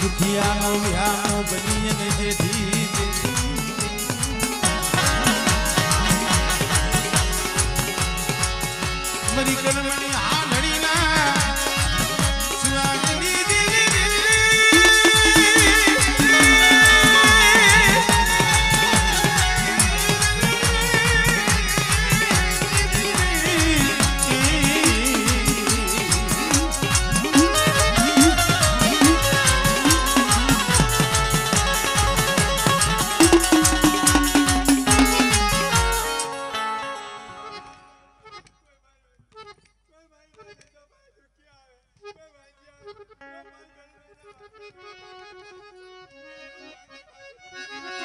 દુખિયાનો વ્યામો બની ને જેથી મરી કલમણી આ લડીના સુવાગની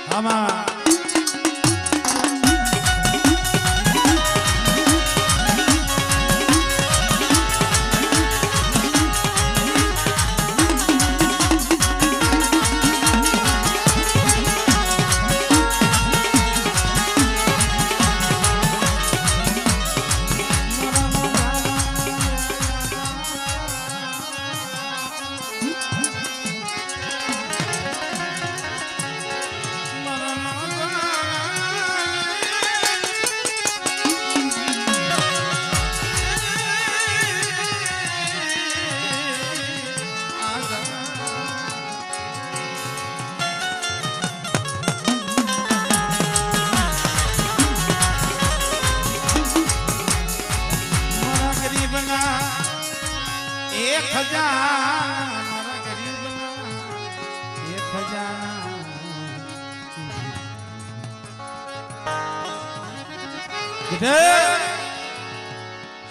આમાં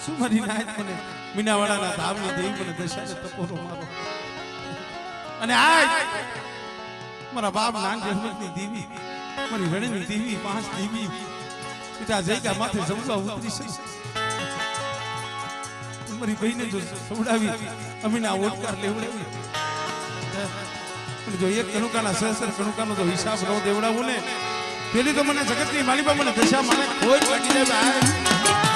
સુમરી નાયક મને મીનાવાળાના ધામની દેવી મને દશાને તપોરો મારો અને આજ મારા બાપ નાન જહમતની દેવી મારી રણની દેવી પાંચ દેવી પિતા જયકા માથે જમવા ઉતરી છે મારી બહેને જો સવડાવી અમીના ઓટકાર લેવડાવી જો એક કણુકાના સહસ્ર કણુકાનો તો હિસાબ ન દેવડાવું ને પેલી તો મને જગતની માલિકા મને દશા માને કોઈ લાગી જાય